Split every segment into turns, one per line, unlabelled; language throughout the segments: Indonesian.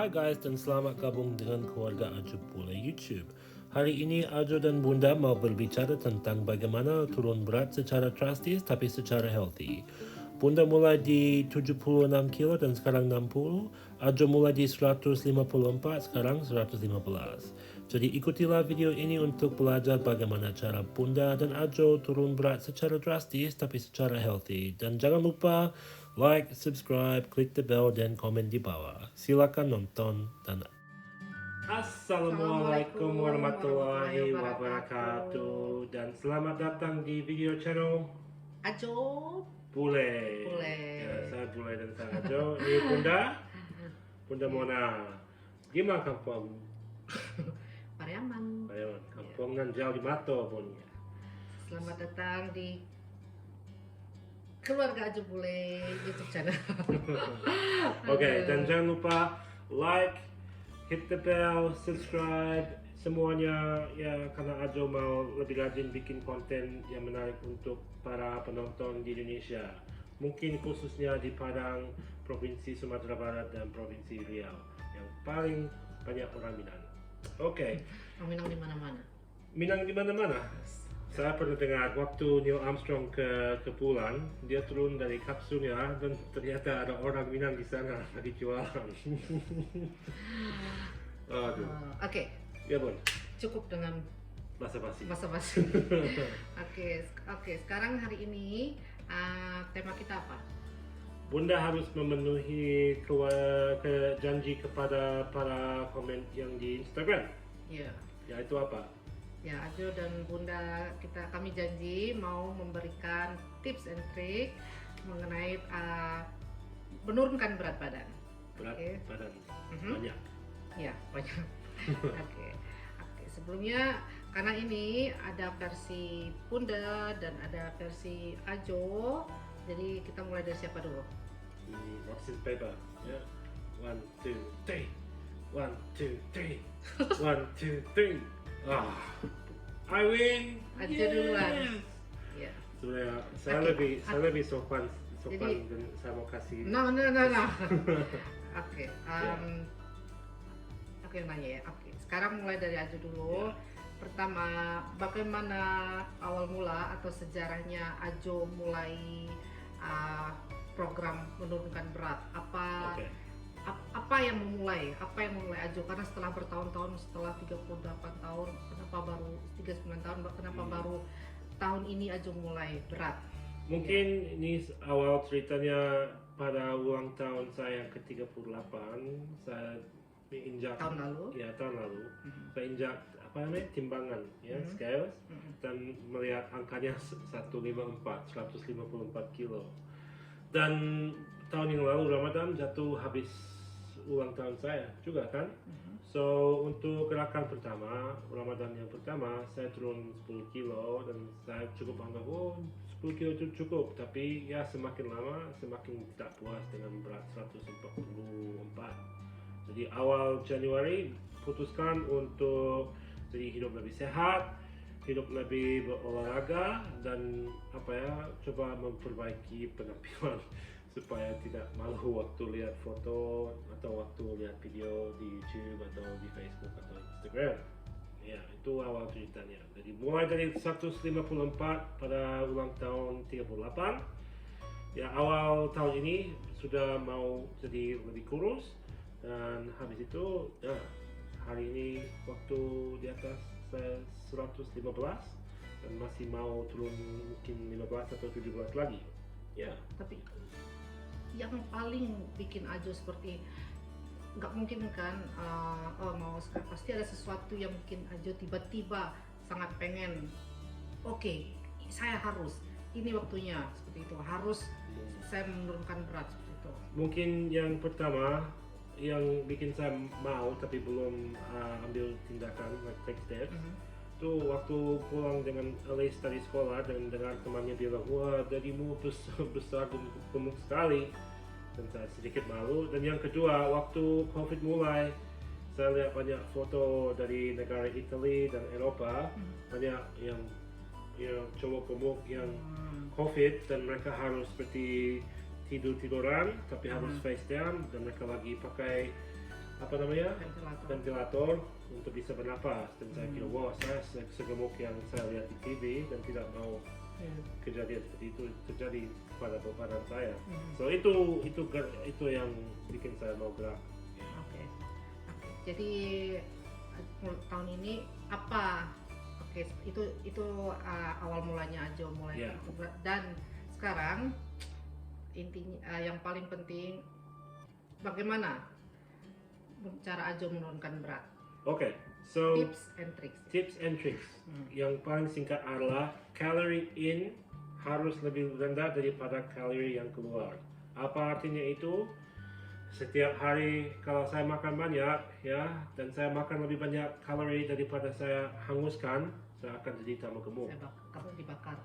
Hai guys dan selamat gabung dengan keluarga Ajo Pula YouTube. Hari ini Ajo dan Bunda mau berbicara tentang bagaimana turun berat secara drastis tapi secara healthy. Bunda mulai di 76 kilo dan sekarang 60. Ajo mulai di 154, sekarang 115. Jadi ikutilah video ini untuk belajar bagaimana cara Bunda dan Ajo turun berat secara drastis tapi secara healthy. Dan jangan lupa like, subscribe, klik the bell, dan komen di bawah. Silakan nonton dan Assalamualaikum warahmatullahi wabarakatuh dan selamat datang di video channel
Ajo
Bule. Ya, saya Bule dan saya Ajo. Ini Bunda Mona. Gimana kampung?
Pariaman.
Kampung nan jauh di Mato pun.
Selamat datang di keluarga Ajo Bule YouTube channel.
Oke, dan jangan lupa like, hit the bell, subscribe, semuanya ya, karena Ajo mau lebih rajin bikin konten yang menarik untuk para penonton di Indonesia. Mungkin khususnya di Padang, Provinsi Sumatera Barat dan Provinsi Riau yang paling banyak orang Minang. Oke.
Minang di mana-mana.
Minang di mana-mana. Saya pernah dengar waktu Neil Armstrong ke bulan, dia turun dari kapsulnya dan ternyata ada orang Minang di sana lagi jualan. Aduh.
Oke.
Ya Bun.
Cukup dengan
Basa-basi.
Oke. Sekarang hari ini tema kita apa?
Bunda harus memenuhi janji kepada para komen yang di Instagram.
Iya.
Ya itu apa?
Ya, Ajo dan Bunda kami janji mau memberikan tips and trick mengenai menurunkan berat badan.
Berat badan banyak.
Ya, banyak. Oke. Sebelumnya karena ini ada versi Bunda dan ada versi Ajo, jadi kita mulai dari siapa dulu?
Rock scissors paper. Ya. 1, 2, 3. 1, 2, 3. 1, 2, 3. I win.
Ajo duluan. Ya.
Sebenarnya saya lebih sopan
Jadi,
dan saya mau kasih.
No. Oke. Oke, nanya ya. Oke. Sekarang mulai dari Ajo dulu. Pertama, bagaimana awal mula atau sejarahnya Ajo mulai program menurunkan berat? Apa yang memulai Ajo? Karena setelah bertahun-tahun, setelah 38 tahun, kenapa baru 39 tahun, kenapa baru tahun ini Ajo mulai berat?
Mungkin ini awal ceritanya pada ulang tahun saya yang ke-38. Saya injak
tahun lalu.
Saya injak timbangan ya, scales, dan melihat angkanya 154 kilo. Dan tahun yang lalu Ramadan jatuh habis ulang tahun saya juga kan. So untuk gerakan pertama, Ramadan yang pertama, saya turun 10 kilo dan saya cukup anggap 10 kilo itu cukup, tapi ya semakin lama semakin tidak puas dengan berat 144. Jadi awal Januari putuskan untuk jadi hidup lebih sehat, hidup lebih berolahraga, dan coba memperbaiki penampilan supaya tidak malu waktu lihat foto atau waktu lihat video di YouTube atau di Facebook atau Instagram. Ya, itu awal ceritanya. Jadi mulai dari 154 pada ulang tahun 38. Ya, awal tahun ini sudah mau jadi lebih kurus, dan habis itu ya hari ini waktu di atas 115 dan masih mau turun mungkin 15 atau 17 lagi. Ya.
Tapi yang paling bikin Ajo seperti nggak mungkin kan mau sekarang, pasti ada sesuatu yang bikin Ajo tiba-tiba sangat pengen saya harus, ini waktunya seperti itu, harus saya menurunkan berat seperti itu.
Mungkin yang pertama yang bikin saya mau tapi belum ambil tindakan, take steps, itu waktu pulang dengan Alice dari sekolah dan dengar temannya bilang, wah dadimu besar dan gemuk sekali, dan saya sedikit malu. Dan yang kedua, waktu COVID mulai, saya lihat banyak foto dari negara Italia dan Eropa, banyak yang cowok gemuk yang COVID dan mereka harus seperti tiduran tapi harus face down, dan mereka lagi pakai apa namanya
Ventilator.
ventilator untuk bisa bernapas, dan saya kira wah saya segemuk yang saya lihat di TV dan tidak mau kejadian seperti itu terjadi pada badan saya. So itu yang bikin saya mau gerak.
Oke. Jadi tahun ini apa? Oke, itu awal mulanya Ajo mulai.
Yeah.
Dan sekarang intinya yang paling penting bagaimana cara Ajo menurunkan berat.
Oke, so
Tips and tricks.
Yang paling singkat adalah calorie in harus lebih rendah daripada kalori yang keluar. Apa artinya itu? Setiap hari kalau saya makan banyak ya, dan saya makan lebih banyak kalori daripada saya hanguskan, saya akan jadi tambah gemuk.
Kamu dibakar.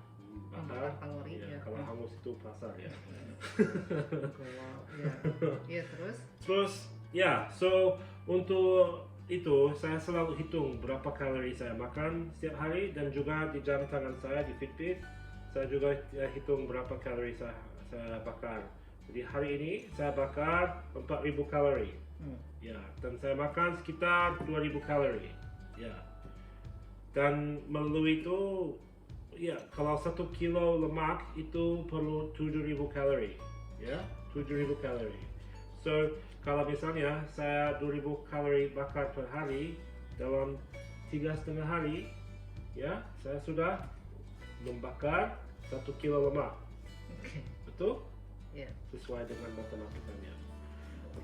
Bakar
kalori ya.
Kalau hangus itu pasar ya.
Ya terus.
Terus ya, so untuk itu saya selalu hitung berapa kalori saya makan setiap hari, dan juga di jam tangan saya di Fitbit saya juga hitung berapa kalori saya bakar. Jadi hari ini saya bakar 4.000 kalori. Ya, dan saya makan sekitar 2.000 kalori. Ya. Dan melalui itu ya, kalau 1 kilo lemak itu perlu 7.000 kalori. Ya, 7.000 kalori. So, kalau misalnya saya 2.000 kalori bakar per hari dalam 3,5 hari, ya, saya sudah membakar 1 kilo lemak. Betul?
Yeah.
Sesuai dengan matematikanya.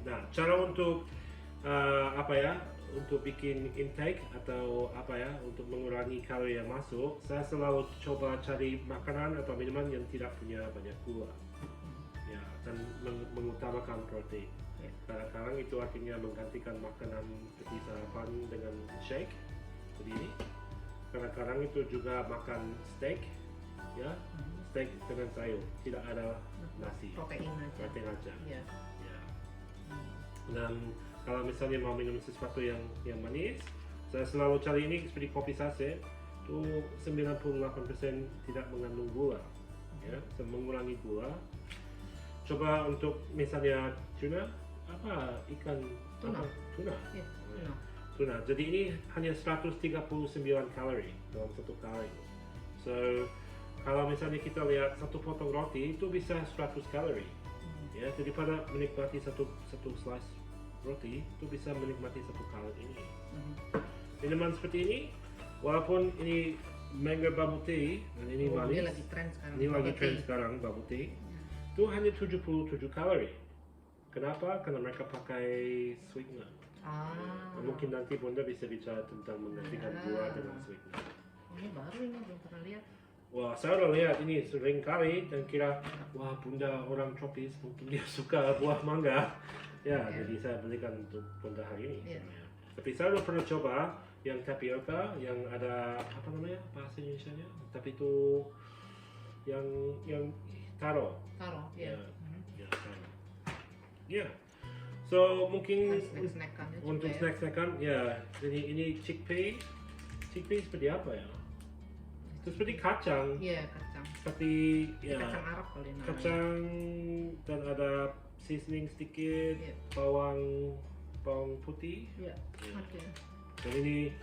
Nah, cara untuk untuk bikin intake atau untuk mengurangi kalori yang masuk, saya selalu coba cari makanan atau minuman yang tidak punya banyak gula. Ya, dan mengutamakan protein. Kadang-kadang itu artinya menggantikan makanan seperti sarapan dengan shake seperti ini. Kadang-kadang itu juga makan steak, ya, steak dengan sayur, tidak ada nasi,
protein aja.
Ya. Dan kalau misalnya mau minum sesuatu yang manis, saya selalu cari ini seperti kopi saset, itu 98% tidak mengandung gula, ya, mengurangi gula. Coba untuk misalnya tuna, ikan
tuna.
Ya, tuna. Jadi ini hanya 139 kalori dalam satu kali. So kalau misalnya kita lihat satu potong roti itu bisa 100 kalori. Ya, daripada menikmati satu slice roti itu bisa menikmati satu kalori ini. Minuman seperti ini, walaupun ini mango bubble tea dan ini manis,
ini lagi tren sekarang
bubble tea, itu hanya 77 kalori. Kenapa? Karena mereka pakai sweetener. Mungkin nanti Bunda bisa bicara tentang menggantikan gula dengan sweetener.
Ini baru, ini belum pernah lihat.
Wah, saya udah lihat ini sering kali dan kira, wah Bunda orang tropis, mungkin dia suka buah mangga. Ya, jadi saya belikan untuk Bunda hari ini. Tapi saya udah pernah coba yang tapioca, yang ada apa namanya bahasa Indonesia-nya? Tapi itu yang taro. Ya. Ya. So mungkin untuk snack-snackan, ya. Jadi ini chickpea seperti apa ya? Itu seperti kacang.
Iya, kacang.
Seperti ya.
Kacang Arab kali namanya.
Kacang dan ada seasoning sedikit, bawang putih.
Iya. Oke.
Dan ini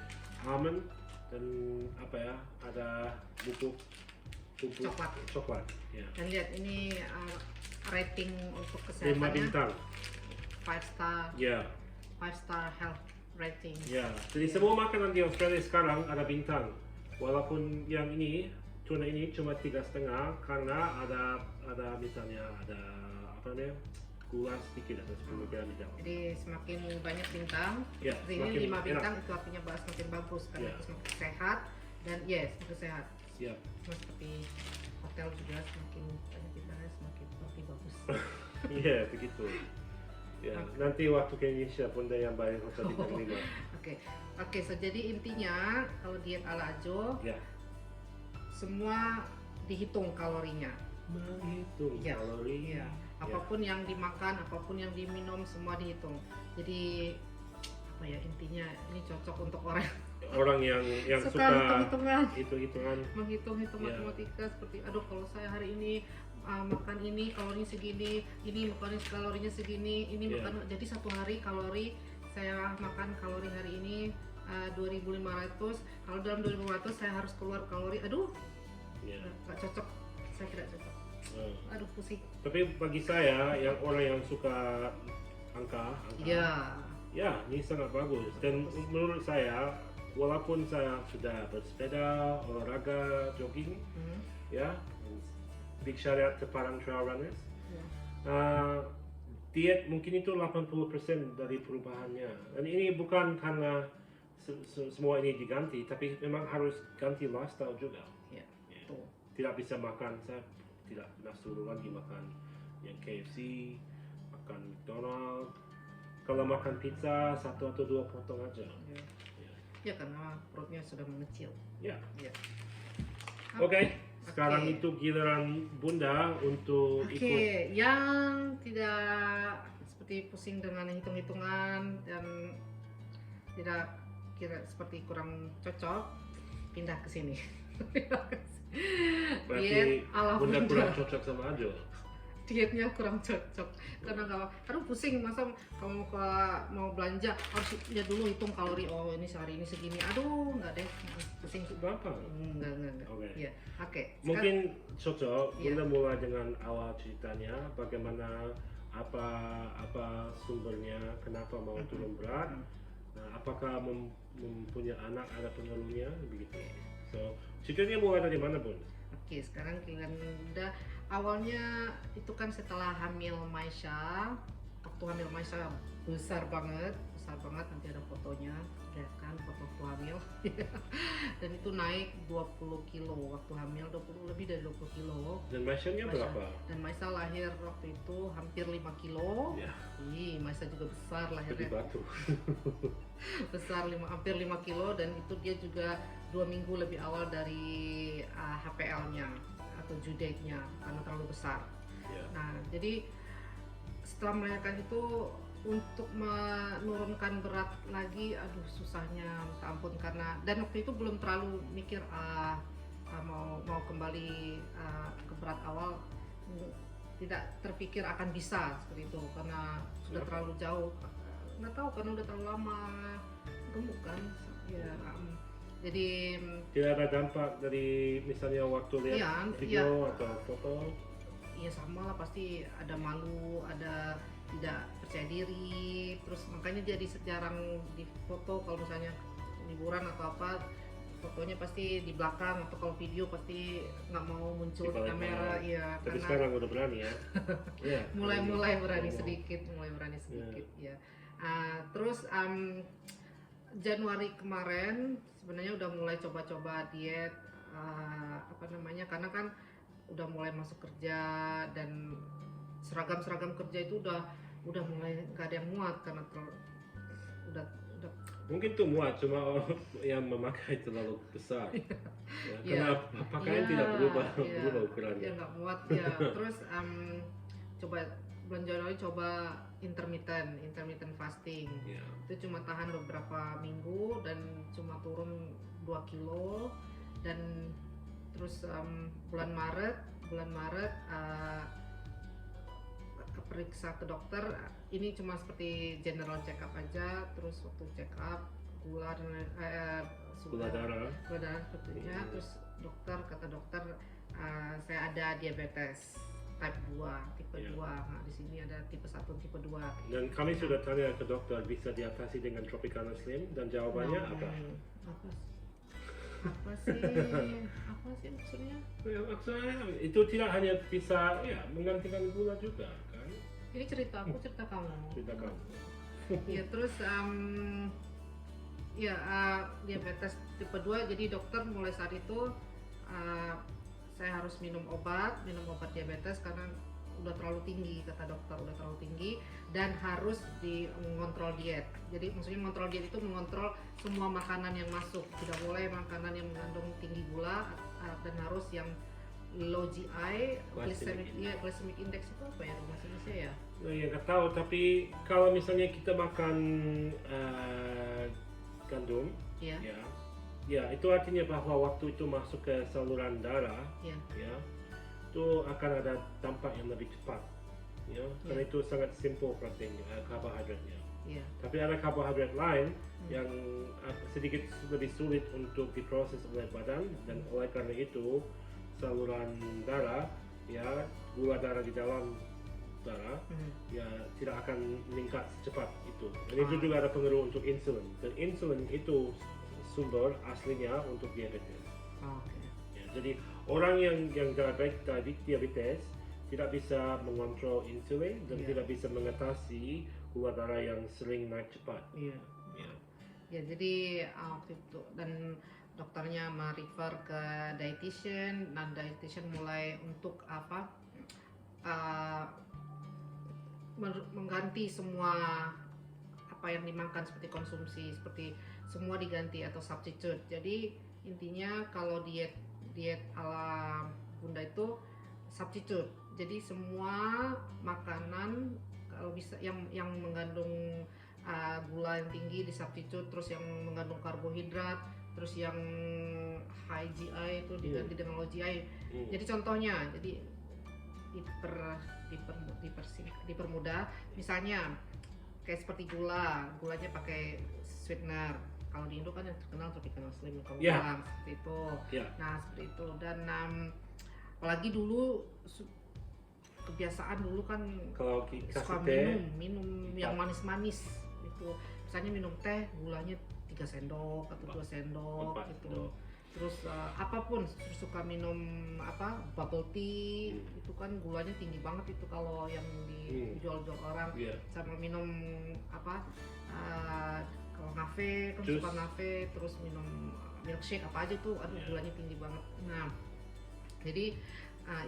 almond dan ada bubuk coklat. Ya.
Dan lihat ini rating untuk kesehatannya
5 bintang.
5 star.
Ya.
5 star health rating.
Ya. Jadi semua makanan di Australia sekarang ada bintang. Walaupun yang ini tuna ini cuma 3,5 karena ada misalnya ada gula sedikit atau 10 gram di dalam.
Jadi semakin banyak bintang,
Ya,
ini 5 bintang
enak.
itu artinya semakin bagus karena
Ya.
itu semakin sehat dan semakin sehat.
Siap.
Sama seperti hotel juga semakin banyak bintangnya semakin bagus.
Iya, begitu. Ya, nanti waktu ke Indonesia Bunda yang bayar hotel bintang 5.
Oke, so jadi intinya kalau diet ala Ajo,
Ya.
semua dihitung kalorinya.
Menghitung kalori.
Iya. Apapun yang dimakan, apapun yang diminum, semua dihitung. Jadi intinya ini cocok untuk orang
yang suka
hitung-hitungan.
Hitung-hitungan.
Menghitung matematika seperti kalau saya hari ini makan ini kalorinya segini, ini makan kalorinya segini, ini makan jadi satu hari kalori saya makan kalori hari ini 2.500, kalau dalam 2.500 saya harus keluar kalori, aduh
Ya.
nggak cocok, saya tidak cocok, aduh pusing.
Tapi bagi saya, yang orang yang suka angka, ya ini sangat bagus. Dan menurut saya, walaupun saya sudah bersepeda, olahraga, jogging, ya, big shout out ke Padang Trail Runners. Diet mungkin itu 80% dari perubahannya. Dan ini bukan karena semua ini diganti, tapi memang harus ganti lifestyle juga.
Ya, betul.
Tidak bisa makan, saya tidak pernah suruh lagi makan yang KFC, makan McDonald. Kalau makan pizza 1 atau 2 potong aja.
Ya karena perutnya sudah mengecil.
Ya.
Ya.
Oke. Sekarang itu giliran Bunda untuk ikut.
Oke, yang tidak seperti pusing dengan hitung-hitungan dan tidak kira seperti kurang cocok, pindah ke sini.
Berarti Bunda kurang cocok sama Ajo.
Dietnya kurang cocok karena nggak, aduh pusing, masa kamu mau belanja harus lihat dulu hitung kalori, oh ini sehari ini segini, aduh nggak deh, pusing.
Berapa?
Enggak.
Oke.
Ya, oke.
Mungkin cocok.
Iya.
Bunda mulai dengan awal ceritanya, bagaimana apa sumbernya, kenapa mau turun berat. Nah, apakah mempunyai anak, ada pengaruhnya, begitu. So, ceritanya mulai dari mana, Bun?
Oke, sekarang kita udah awalnya itu kan setelah hamil Maisha. Waktu hamil Maisha besar banget, nanti ada fotonya, lihat kan fotoku hamil. Dan itu naik 20 kilo waktu hamil, lebih dari 20 kilo.
Dan Maisha-nya berapa?
Dan Maisha lahir waktu itu hampir 5 kilo.
Ya.
Ih, Maisha juga besar
Seperti
lahirnya.
batu.
Besar hampir 5 kilo, dan itu dia juga 2 minggu lebih awal dari HPL-nya atau due date-nya karena terlalu besar.
Ya.
Nah, jadi setelah melahirkan itu untuk menurunkan berat lagi, aduh susahnya minta ampun, karena dan waktu itu belum terlalu mikir mau kembali ke berat awal, tidak terpikir akan bisa seperti itu karena sudah terlalu jauh, nggak tahu karena udah terlalu lama gemuk kan ya. Jadi
tidak ada dampak dari misalnya waktu lihat video atau foto?
Iya sama lah, pasti ada malu, ada tidak percaya diri, terus makanya jadi jarang di foto kalau misalnya liburan atau apa, fotonya pasti di belakang, atau kalau video pasti nggak mau muncul di kamera. Ya,
tapi
karena
sekarang udah berani ya. Ya,
mulai berani sedikit ya. Terus Januari kemarin sebenarnya udah mulai coba-coba diet, karena kan udah mulai masuk kerja dan seragam kerja itu udah mulai nggak ada yang muat karena udah
mungkin tuh muat, cuma yang memakai terlalu besar. Karena pakaian tidak berubah ukurannya.
Ya nggak muat ya. Terus coba bulan Januari coba intermittent fasting. Itu cuma tahan beberapa minggu dan cuma turun 2 kilo, dan terus bulan Maret periksa ke dokter, ini cuma seperti general check up aja. Terus waktu check up gula darah sepertinya, terus kata dokter saya ada diabetes type 2, tipe 2. Nah, di sini ada tipe 1, tipe 2.
Dan kami sudah tanya ke dokter, bisa diatasi dengan Tropicana Slim, dan jawabannya apa
sih maksudnya?
Ya, maksudnya itu tidak hanya bisa menggantikan gula juga kan?
Ini cerita kamu. Ya, terus diabetes tipe 2, jadi dokter mulai saat itu saya harus minum obat diabetes karena udah terlalu tinggi, kata dokter udah terlalu tinggi, dan harus mengontrol diet. Jadi maksudnya mengontrol diet itu mengontrol semua makanan yang masuk, tidak boleh makanan yang mengandung tinggi gula, dan harus yang low GI, glycemic index itu apa ya bahasa Indonesia ya?
Ya nggak tahu, tapi kalau misalnya kita makan gandum, ya itu artinya bahwa waktu itu masuk ke saluran darah, itu akan ada dampak yang lebih cepat, karena itu sangat simple protein, karbohidratnya.
Iya.
Tapi ada karbohidrat lain yang sedikit lebih sulit untuk diproses oleh badan, dan oleh karena itu saluran darah, ya, gula darah di dalam darah ya tidak akan meningkat secepat itu. Dan itu juga ada pengaruh untuk insulin. Dan insulin itu sumber aslinya untuk diabetes.
Oke.
Ya, jadi orang yang diabetes tidak bisa mengontrol insulin dan tidak bisa mengatasi gula darah yang sering naik cepat.
Iya.
Ya.
Ya, jadi waktu itu dan dokternya merefer ke dietitian, dan dietitian mulai untuk apa mengganti semua apa yang dimakan seperti konsumsi, seperti semua diganti atau substitute. Jadi intinya kalau diet ala Bunda itu substitute. Jadi semua makanan kalau bisa yang mengandung gula yang tinggi di substitute, terus yang mengandung karbohidrat, terus yang high GI itu diganti dengan low GI. Jadi contohnya, jadi dipermudah, misalnya kayak seperti gulanya pakai sweetener. Kalau di Indo kan yang terkenal Tropicana Slim, kalau bilang seperti itu. Nah, seperti itu. Dan apalagi dulu kebiasaan dulu kan
kalau
suka minum yang manis-manis itu. Misalnya minum teh gulanya 3 sendok atau 2 sendok gitu. Terus apapun, suka minum bubble tea, itu kan gulanya tinggi banget itu kalau yang dijual-jual orang. Sama minum kalau ngafe kan suka ngafe, terus minum milkshake apa aja tuh, aduh gulanya tinggi banget. Nah, jadi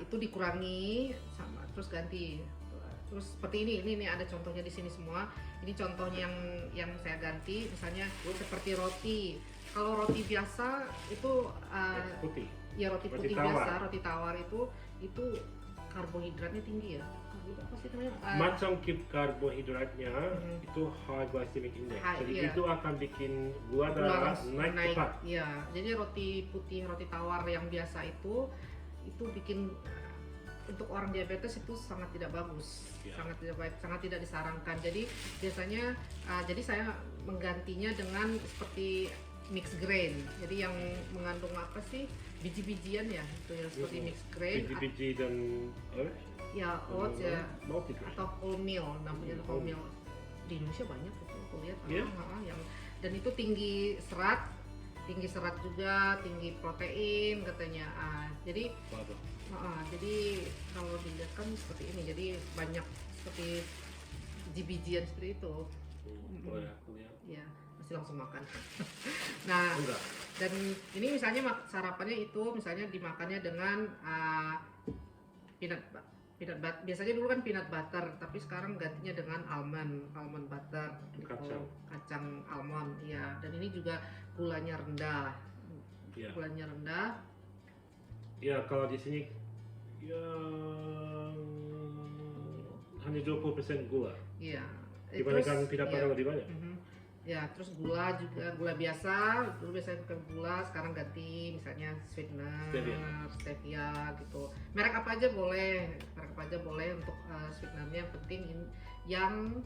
itu dikurangi sama terus ganti. Terus seperti ini ada contohnya di sini semua. Ini contohnya yang saya ganti, misalnya seperti roti. Kalau roti biasa itu
putih.
Ya roti putih biasa, roti tawar itu karbohidratnya tinggi ya. Apa sih namanya?
Macam karbohidratnya itu high glycemic index. Jadi itu akan bikin gula darah naik cepat.
Iya, jadi roti putih, roti tawar yang biasa itu bikin untuk orang diabetes itu sangat tidak bagus, sangat tidak baik, sangat tidak disarankan. Jadi biasanya jadi saya menggantinya dengan seperti mixed grain. Jadi yang mengandung apa sih, biji-bijian ya, itu ya, seperti mixed grain.
Biji-biji dan oats.
Ya oats ya, atau wholemeal, namanya wholemeal. Di Indonesia banyak itu aku lihat yang dan itu tinggi serat juga, tinggi protein katanya. Jadi kalau dilihat kan seperti ini, jadi banyak seperti biji-bijian seperti itu. Ya, masih langsung makan. Nah, dan ini misalnya sarapannya itu misalnya dimakannya dengan peanut butter. Biasanya dulu kan peanut butter, tapi sekarang gantinya dengan almond butter, gitu. Kacang almond, ya. Dan ini juga gulanya rendah. Gulanya rendah.
Ya, kalau di sini ya hanya 20% gula.
Iya.
Dibandingkan peanut butter lebih banyak.
Ya, terus gula juga, gula biasa. Dulu biasanya pakai gula, sekarang ganti misalnya sweetener, stevia gitu. Merek apa aja boleh untuk sweetenernya. Yang penting yang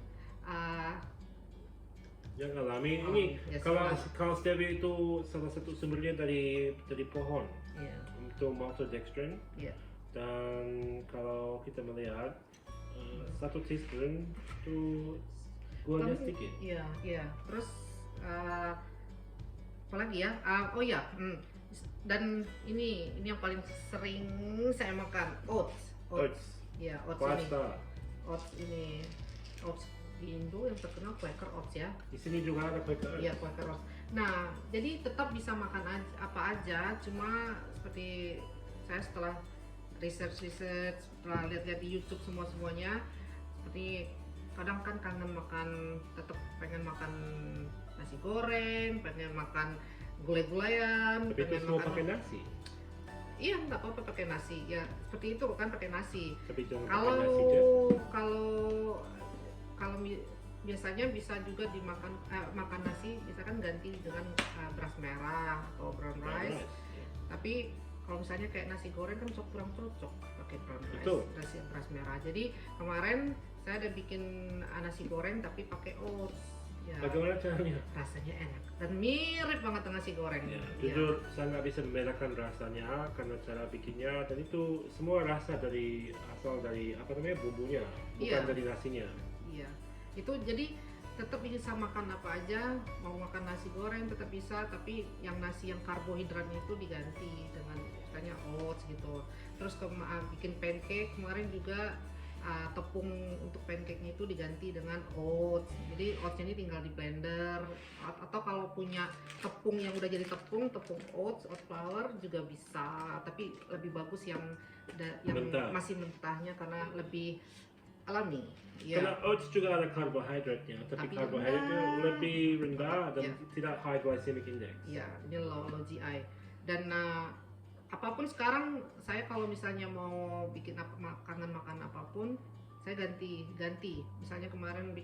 alami. Ini kalau stevia itu salah satu sumbernya dari pohon. Untuk maltodextrin. Dan kalau kita melihat 1 teaspoon itu gulanya sedikit.
Iya. Terus apa lagi ya? Dan ini yang paling sering saya makan, oats. Ya, oats ini. Oats di Indo yang terkenal Quaker Oats ya.
Di sini juga ada Quaker Oats.
Iya, Quaker Oats. Nah, jadi tetap bisa makan apa aja, cuma seperti saya setelah research, setelah lihat-lihat di YouTube semuanya, seperti kadang kan tetap pengen makan nasi goreng, pengen makan gulai-gulayan,
tapi itu semua pakai nasi.
Iya, nggak apa-apa pakai nasi ya, seperti itu kan pakai nasi.
Tapi
kalau biasanya bisa juga dimakan makan nasi, misalkan ganti dengan beras merah atau brown rice. Tapi kalau misalnya kayak nasi goreng kan kurang cocok pakai brown
Betul.
rice, beras merah. Jadi kemarin saya ada bikin nasi goreng tapi pakai oats. Ya,
Bagaimana caranya?
rasanya enak dan mirip banget dengan nasi goreng.
Ya,
Ya.
jujur saya nggak bisa membedakan rasanya karena cara bikinnya, dan itu semua rasa asal dari apa namanya bumbunya, bukan
Iya.
dari nasinya.
Iya, itu jadi tetap bisa makan apa aja, mau makan nasi goreng tetap bisa, tapi yang nasi yang karbohidratnya itu diganti dengan misalnya oats gitu. Terus bikin pancake kemarin juga tepung untuk pancake-nya itu diganti dengan oats. Jadi oats ini tinggal di blender atau kalau punya tepung yang udah jadi tepung oats flour juga bisa, tapi lebih bagus yang
Mentah.
masih mentahnya karena lebih alami.
Karena oats juga ada karbohidratnya, tapi
Tapi
karbohidratnya
rendah.
lebih rendah dan
Ya.
tidak high glycemic index.
Ya, ini low GI. Dan apapun sekarang saya kalau misalnya mau bikin makanan apapun, saya ganti. Misalnya kemarin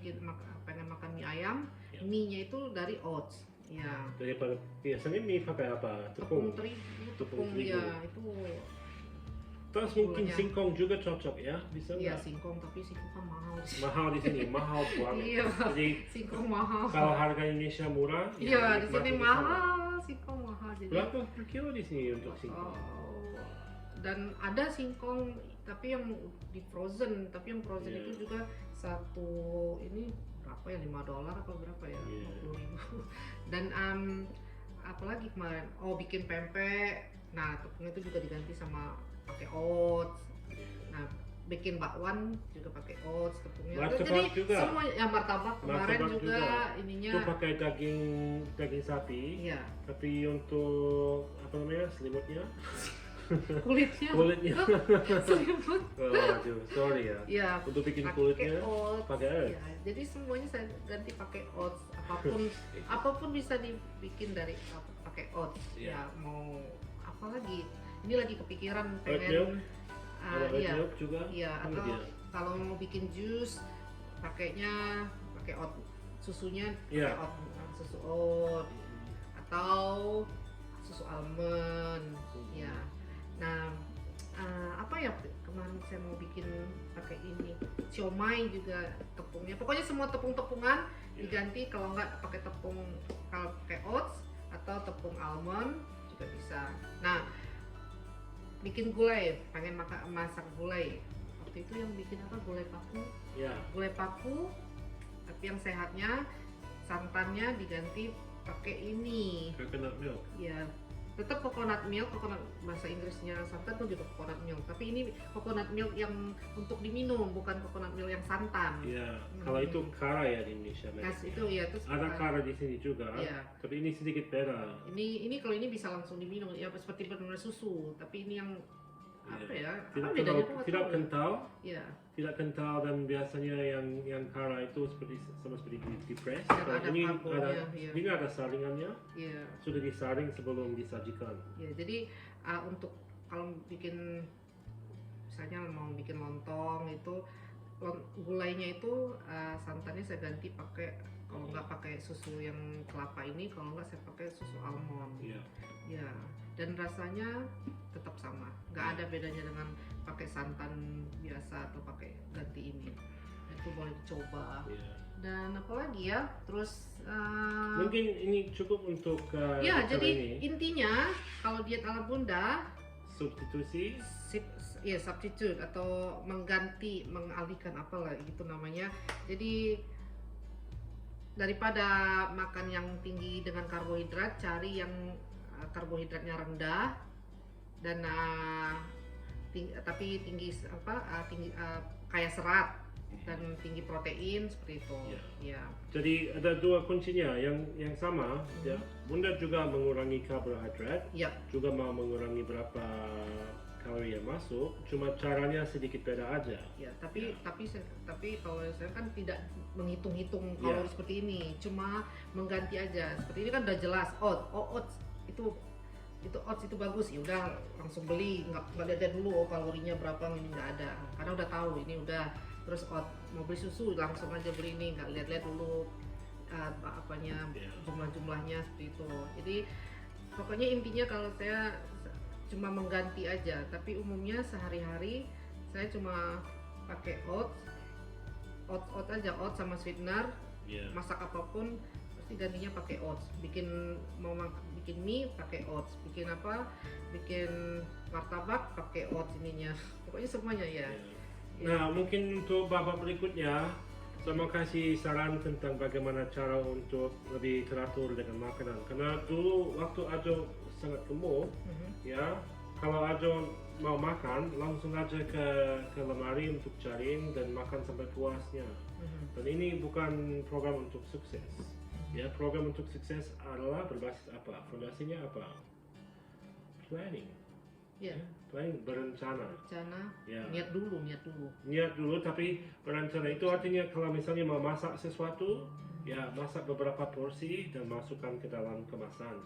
pengen makan mie ayam,
Ya.
mie-nya itu dari oats. Ya,
Daripada biasanya mie pakai apa?
tepung
Tepung.
terigu,
Tepung terigu.
ya itu
Terus mungkin
Gulanya.
singkong juga cocok ya, bisa
ya
nggak?
singkong, tapi singkong kan mahal.
Mahal di sini, mahal banget.
Iya,
Jadi
singkong mahal.
kalau harga Indonesia murah,
Iya, di
nikmati
sini
sana.
mahal, singkong mahal. Jadi
Berapa per kilo di sini untuk singkong?
Dan ada singkong tapi yang di frozen, tapi yang frozen
Iya.
itu juga satu ini berapa ya, $5 apa berapa ya,
Iya.
50.000. Dan apalagi kemarin bikin pempek, nah tepungnya itu juga diganti sama pakai oats. Nah bikin bakwan juga pakai oats tepungnya.
Martabak
Jadi
juga.
semua ya martabak kemarin
Martabak
juga,
juga.
ininya
Itu pakai daging sapi,
iya
tapi untuk apa namanya selimutnya,
kulitnya
kulitnya.
selimut.
Oh, aduh, sorry ya.
Ya,
Untuk bikin
pakai
kulitnya
oats.
pakai oats.
Ya, jadi semuanya saya ganti pakai oats. Apapun bisa dibikin dari pakai oats.
Iya.
Ya, mau apa lagi? Ini lagi kepikiran
Oat milk,
pengen
ada oat
iya,
milk juga.
iya,
Apa
atau
dia?
kalau mau bikin jus pakainya pakai oat, susunya
Iya.
pakai susu oat atau susu almond. Ya. Nah, apa ya kemarin saya mau bikin pakai ini siomay juga tepungnya, pokoknya semua tepung-tepungan
Iya.
diganti, kalau nggak pakai tepung, kalau pakai oats atau tepung almond juga bisa. Nah, bikin gulai, pengen masak gulai, waktu itu yang bikin apa, gulai paku, tapi yang sehatnya santannya diganti pakai ini
Coconut milk.
ya, tetap coconut milk, bahasa Inggrisnya santan itu juga coconut milk, tapi ini coconut milk yang untuk diminum, bukan coconut milk yang santan.
Iya. Kalau itu kara ya di Indonesia.
Gas
mereknya.
itu ya, terus
Ada kara di sini juga.
Iya.
Tapi ini sedikit beda.
ini kalau ini bisa langsung diminum ya, seperti benar susu, tapi ini yang apa ya,
Tidak
apa bedanya
terlalu,
aku nggak
tidak
tahu.
kental,
Ya,
tidak kental, dan biasanya yang kara itu sama seperti di press.
yang
Kalau
ada
ini
karbonya,
ada,
ya.
ini ada saringannya,
ya,
sudah disaring sebelum disajikan.
ya. Jadi untuk kalau bikin misalnya mau bikin lontong itu, gulainya itu santannya saya ganti pakai, kalau nggak pakai susu yang kelapa ini, kalau nggak saya pakai susu almond.
Iya.
Ya, dan rasanya tetap sama, nggak ada bedanya dengan pakai santan biasa atau pakai ganti ini. Itu boleh dicoba.
Iya.
Dan apalagi ya, terus
Mungkin ini cukup untuk
ya,
acara
jadi
ini.
intinya kalau diet ala Bunda,
Substitusi.
substitute atau mengalihkan apalah gitu namanya. Jadi daripada makan yang tinggi dengan karbohidrat, cari yang karbohidratnya rendah dan tapi tinggi kaya serat dan tinggi protein, seperti itu.
Iya.
Ya.
Jadi ada dua kuncinya yang sama. Ya. Bunda juga mengurangi karbohidrat,
Ya.
juga mau mengurangi berapa kalori yang masuk. Cuma caranya sedikit beda aja.
Ya, tapi kalau saya kan tidak menghitung-hitung
Ya.
kalori seperti ini, cuma mengganti aja. Seperti ini kan udah jelas oats itu oats itu bagus, ya udah langsung beli, nggak lihat dulu kalorinya berapa, ini nggak ada, karena udah tahu ini udah. Terus mau beli susu langsung aja beli ini, nggak lihat dulu
Ya.
jumlahnya seperti itu. Jadi pokoknya intinya kalau saya cuma mengganti aja, tapi umumnya sehari-hari saya cuma pakai oats aja, oats sama sweetener.
Ya.
Masak apapun pasti gantinya pakai oats. Bikin mie pakai oats, bikin martabak pakai oats ininya. Pokoknya semuanya ya.
Nah, mungkin untuk babak berikutnya saya mau kasih saran tentang bagaimana cara untuk lebih teratur dengan makanan. Karena dulu waktu Ajo sangat gemuk, ya, kalau Ajo mau makan langsung aja ke lemari untuk cari dan makan sampai puasnya. Dan ini bukan program untuk sukses. Ya, program untuk sukses adalah berbasis apa? Fondasinya apa? Planning.
Ya.
Planning, berencana. Ya.
Niat dulu.
Niat dulu, tapi berencana itu artinya kalau misalnya mau masak sesuatu, ya masak beberapa porsi dan masukkan ke dalam kemasan.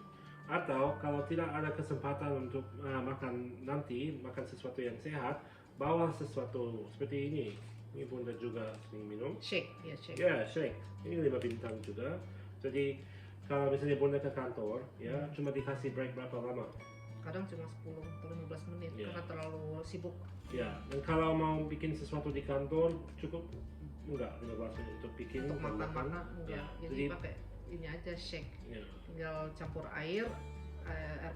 Atau kalau tidak ada kesempatan untuk makan sesuatu yang sehat, bawa sesuatu seperti ini. Ini Bunda juga sering minum.
Shake.
Ya, shake. Ini 5 bintang juga. Jadi kalau misalnya Bunda ke kantor, ya cuma dikasih break berapa lama?
Kadang cuma 10 atau 15 menit karena terlalu sibuk.
Ya, dan kalau mau bikin sesuatu di kantor cukup enggak 15 menit untuk bikin
Untuk makan
Ya,
jadi pakai ini aja shake. Tinggal campur air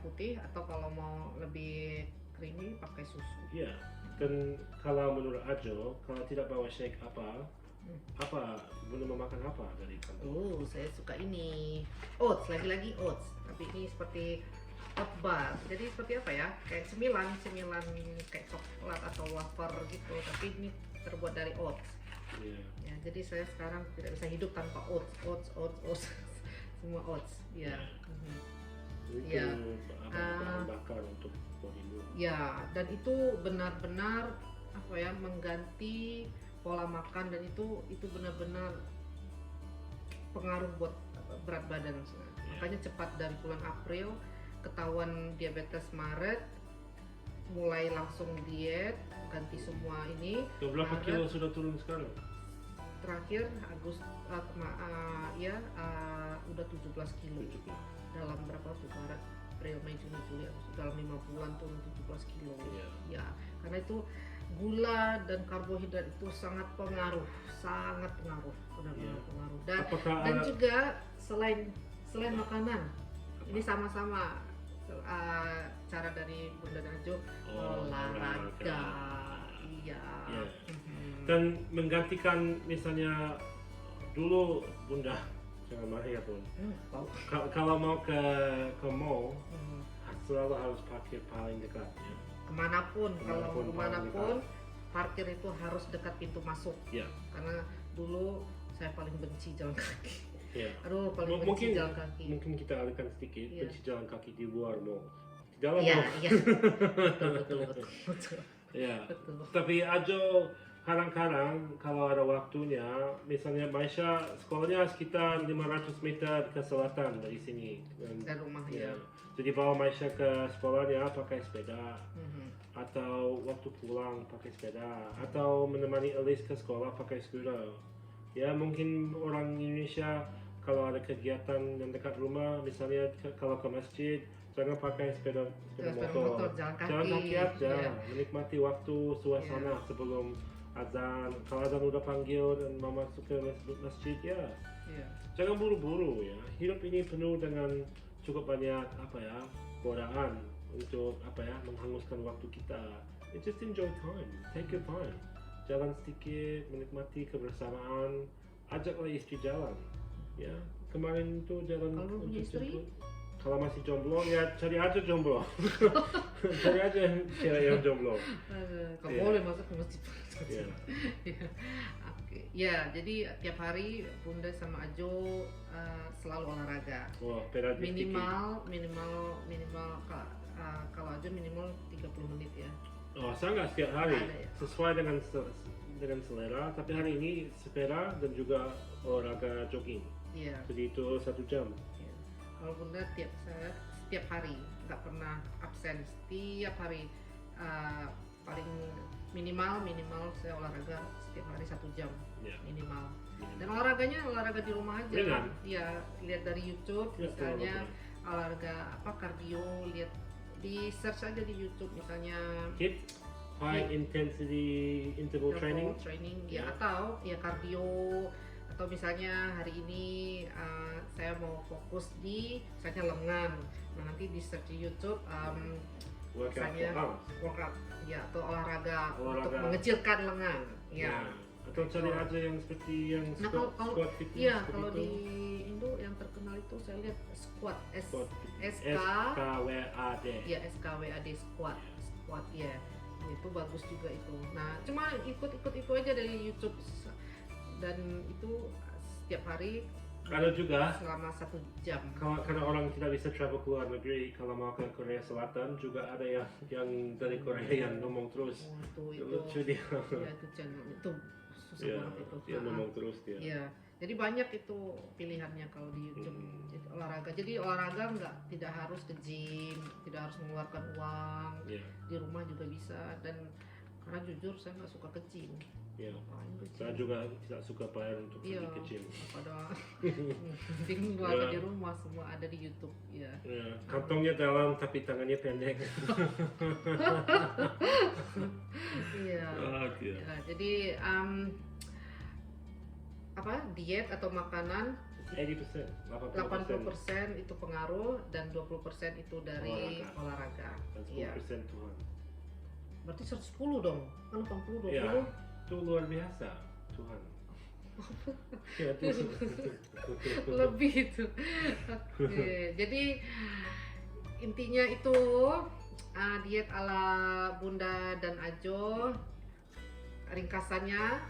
putih, atau kalau mau lebih creamy pakai susu.
Iya. Dan kalau menurut Ajo, kalau tidak bawa shake apa Bunda mau makan apa dari kantor?
Saya suka ini oats, lagi-lagi oats. Tapi ini seperti oat bar. Jadi seperti apa ya? Kayak cemilan kayak coklat atau wafer gitu. Tapi ini terbuat dari oats. Ya, jadi saya sekarang tidak bisa hidup tanpa oats. Semua oats. Ya.
Itu bahan bakar untuk bodimu.
Ya, dan itu benar-benar mengganti pola makan, dan itu benar-benar pengaruh buat berat badan. Makanya cepat dari bulan April ketahuan diabetes Maret, mulai langsung diet, ganti semua ini.
Berapa kilo sudah turun sekarang?
Terakhir udah 17 kilo. Dalam berapa tuh? Maret, April, Mei, Juni, Juli, dalam 5 bulan turun 17 kilo. Ya, karena itu gula dan karbohidrat itu sangat pengaruh, benar-benar pengaruh. Dan juga selain makanan, ini sama-sama cara dari Bunda Najo, olahraga. Iya.
Dan menggantikan, misalnya dulu Bunda, jangan marah ya Bun, kalau mau ke mall selalu harus parkir paling dekat ya.
Kemanapun parkir itu harus dekat pintu masuk. Karena dulu saya paling benci jalan kaki. Benci jalan kaki. Mungkin
kita alihkan sedikit, benci jalan kaki di luar mall. Di dalam mall. Betul. Betul. Tapi Ajo kadang-kadang kalau ada waktunya, misalnya Maisha sekolahnya sekitar 500 meter ke selatan dari sini.
Dari rumah
Jadi bawa Maisha ke sekolahnya pakai sepeda, atau waktu pulang pakai sepeda, atau menemani Elise ke sekolah pakai skuter. Ya, mungkin orang Indonesia kalau ada kegiatan yang dekat rumah, misalnya kalau ke masjid, jangan pakai sepeda motor,
jalan
kaki aja, menikmati waktu suasana sebelum azan. Kalau azan udah panggil dan mau masuk ke masjid, jangan buru-buru ya. Hidup ini penuh dengan cukup banyak godaan untuk menghanguskan waktu kita. Just enjoy time, take your time. Jalan sedikit, menikmati kebersamaan. Ajaklah istri jalan. Ya, kemarin itu jalan
untuk istri.
Kalau masih jomblo, ya cari aja jomblo. Cari aja cewek yang jomblo.
Kalau boleh masuk ke masjid. Ya, jadi tiap hari Bunda sama Ajo selalu olahraga. Minimal kalau Ajo minimal 30 menit ya.
Saya nggak setiap hari, sesuai dengan selera. Tapi hari ini sepeda dan juga olahraga jogging. Jadi itu 1 jam.
Kalau Bunda setiap hari, nggak pernah absen. Setiap hari paling minimal saya olahraga setiap hari 1 jam minimal. Dan olahraga di rumah aja. Ya, lihat dari YouTube misalnya olahraga kardio, lihat di search aja di YouTube misalnya
HIIT, High Intensity Interval Training.
Ya,
Ya.
atau ya cardio, atau misalnya hari ini saya mau fokus di misalnya lengan, nah nanti di search di YouTube
Workout
misalnya
for arms.
workout ya, atau olahraga untuk
Olahraga.
mengecilkan lengan ya.
Atau cari aja yang seperti yang
Nah, kalau
squat fitness.
iya,
seperti
kalau
itu.
di Indo yang terkenal itu saya lihat squat,
Squat
SK
SKWAD.
ya, SKWAD squat ya, itu bagus juga itu. Nah cuma ikut itu aja dari YouTube, dan itu setiap hari
Ada juga
selama 1 jam.
karena orang tidak bisa travel ke luar negeri, kalau mau ke Korea Selatan juga ada yang dari Korea yang ngomong terus.
Oh, itu
Lucu dia.
ya, itu channel itu susah
Iya,
banget itu.
dia ngomong terus dia.
Iya, jadi banyak itu pilihannya kalau di YouTube. Jadi olahraga. Jadi olahraga tidak harus ke gym, tidak harus mengeluarkan uang.
Iya,
Di rumah juga bisa, dan karena jujur saya nggak suka ke gym.
iya.
Ngapain ke gym?
Saya juga tidak suka bayar untuk
Iya,
pergi ke gym.
pada mending olahraga
Iya.
di rumah, semua ada di YouTube. Ya.
Ya, kantongnya dalam tapi tangannya pendek.
Iya.
Gitu.
Ya, jadi diet atau makanan
80%,
80% itu pengaruh, dan 20% itu dari olahraga.
dan
Iya.
10% Tuhan.
Berarti 110 dong. Kan 80 20.
Ya, itu luar biasa Tuhan. Ya, itu.
Lebih itu. Oke, jadi intinya itu diet ala Bunda dan Ajo. Ringkasannya,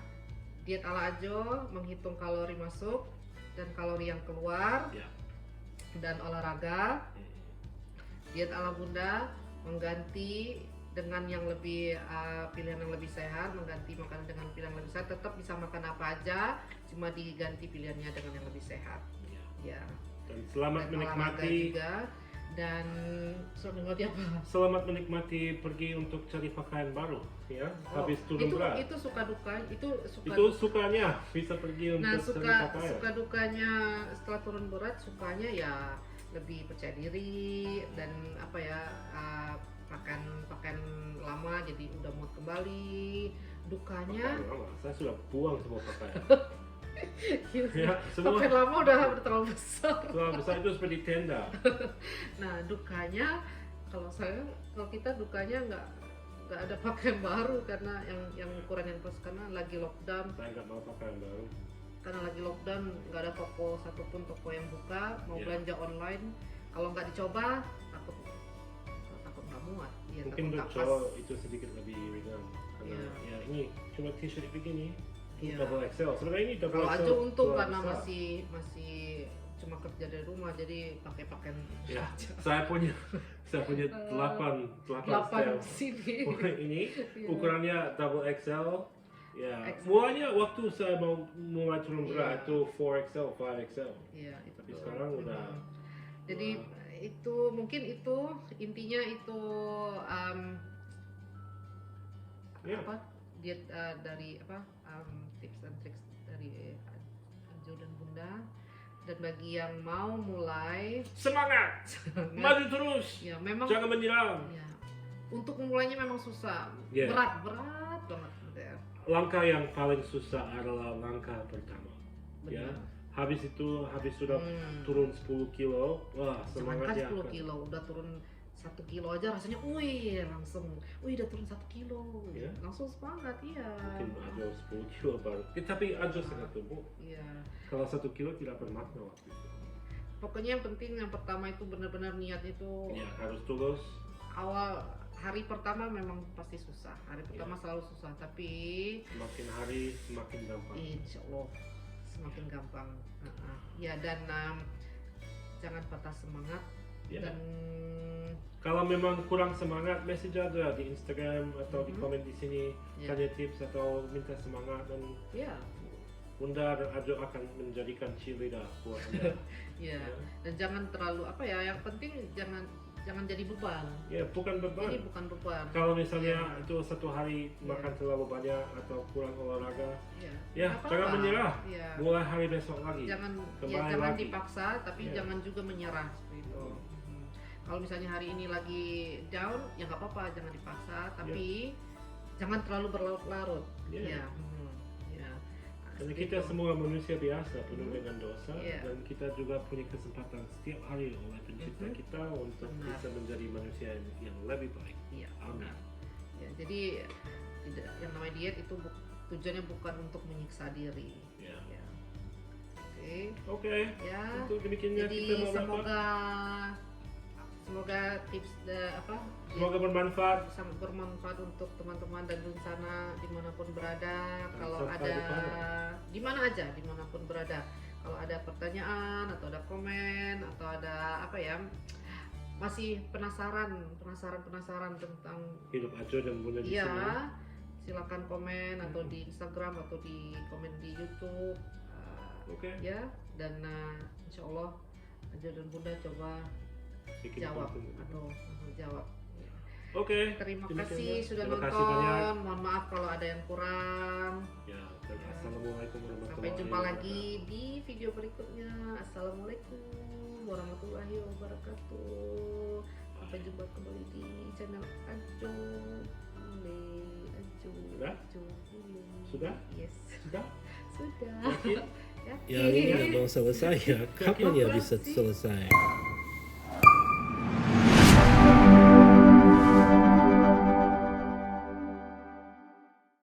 diet ala Ajo menghitung kalori masuk dan kalori yang keluar,
Ya.
dan olahraga. Diet ala Bunda mengganti dengan yang lebih pilihan yang lebih sehat, mengganti makanan dengan pilihan yang lebih sehat. Tetap bisa makan apa aja, cuma diganti pilihannya dengan yang lebih sehat.
Ya.
Ya.
Dan selamat
Dan olahraga
menikmati.
juga. Dan selamat apa?
Selamat menikmati pergi untuk cari pakaian baru, ya. Habis turun berat.
Itu suka duka, itu
Sukanya bisa pergi untuk
Nah,
cari pakaian.
suka dukanya setelah turun berat, sukanya ya lebih percaya diri, dan apa ya, pakaian lama jadi udah mood kembali. Dukanya
Pakaian lama. Saya sudah buang semua pakaian. Ya, semua
pakaian lama udah terlalu besar.
Setelah besar itu seperti tenda.
Nah, dukanya kalau kita dukanya nggak ada pakaian baru, karena yang ukuran yang pas, karena lagi lockdown.
Saya nggak mau pakaian baru.
Karena lagi lockdown, nggak ada satupun toko yang buka. Mau
Iya.
belanja online, kalau nggak dicoba takut nggak muat. Ya,
Mungkin
takut
untuk
nggak pas.
cowok itu sedikit lebih ringan karena
Iya.
ya ini cuma t-shirt begini,
Iya.
double XL. Sebenarnya ini double
Kalau
XL.
aja untung
luar
karena
besar.
masih cuma kerja dari rumah, jadi pakai pakaian
Ya,
aja.
saya punya 8
8
style.
sini.
Ini
Iya.
ukurannya double XL. Ya,
XL.
mulanya waktu saya mau mulai turun berat
Iya.
itu 4XL, 5XL.
Iya, itu.
Tapi sekarang udah.
Jadi itu mungkin itu intinya itu
Ya.
apa diet dari tips dan trik dari Ajo dan Bunda. Dan bagi yang mau mulai,
Semangat, maju terus,
ya memang
jangan menyerah.
ya, untuk memulainya memang susah,
Yeah.
berat banget gitu ya.
Langkah yang paling susah adalah langkah pertama. Ya,
Benar.
habis sudah turun 10 kilo, wah
Jangankan
semangatnya
10
akan.
kilo, udah turun 1 kilo aja rasanya, langsung, udah turun 1 kilo,
Ya.
langsung semangat, iya.
Mungkin Ajo 10 kilo baru. Tapi Ajo sangat tumbuh.
Iya.
Kalau 1 kilo tidak bermakna waktu itu.
Pokoknya yang penting yang pertama itu benar-benar niat itu.
Ya, harus tulus.
Awal hari pertama memang pasti susah, hari pertama selalu susah, tapi
Semakin hari semakin gampang.
insya Allah semakin gampang. Ya, dan jangan patah semangat.
Ya.
Dan
Kalau memang kurang semangat, message aja di Instagram atau di komen di sini,
Ya.
tanya tips atau minta semangat, dan
ya,
Bunda dan Ajo akan menjadikan cheerleader buat Anda.
ya,
Ya.
dan jangan terlalu yang penting jangan jadi beban.
Ya, bukan beban.
Ini bukan beban.
Kalau misalnya itu satu hari makan terlalu banyak atau kurang olahraga,
Ya,
ya
nggak
jangan
apa-apa.
menyerah.
Ya.
Mulai hari besok lagi.
Jangan
Kembali
jangan
lagi.
dipaksa, tapi
Ya.
jangan juga menyerah seperti itu. Kalau misalnya hari ini lagi down, ya nggak apa-apa, jangan dipaksa, tapi jangan terlalu berlarut-larut.
Ya.
Ya, ya.
Karena
Seperti
kita
itu.
semua manusia biasa penuh dengan dosa,
Iya.
dan kita juga punya kesempatan setiap hari oleh pencipta kita untuk
Benar.
bisa menjadi manusia yang lebih baik.
Iya,
Amin.
benar. Ya, jadi tidak, yang namanya diet itu tujuannya bukan untuk menyiksa diri.
Ya.
Ya.
Oke.
Ya.
Untuk demikiannya
Jadi
kita mau
semoga tips
Semoga bermanfaat.
sangat bermanfaat untuk teman-teman dan sana dimanapun berada. Kalau
serta
ada
di
di mana aja, dimanapun berada. Kalau ada pertanyaan atau ada komen atau ada masih penasaran tentang
Hidup Ajo dan Bunda di sini.
iya, silakan komen atau di Instagram atau di komen di YouTube.
Oke.
Ya, dan insya Allah Ajo dan Bunda coba
Bikin
jawab
konten.
jawab.
Oke.
Terima
demikiannya.
kasih sudah
Terima
nonton.
kasih banyak.
Mohon maaf kalau ada yang kurang.
Ya, dan assalamualaikum warahmatullahi
Sampai jumpa
wabarakatuh.
lagi di video berikutnya. Assalamualaikum warahmatullahi wabarakatuh. Sampai jumpa kembali di channel Ajo Bule.
Sudah?
Ajo Bule.
Sudah?
Yes.
Sudah?
Sudah.
Yakin?
Yakin.
Ya ini nggak mau selesai ya. Kapan ya bisa selesai?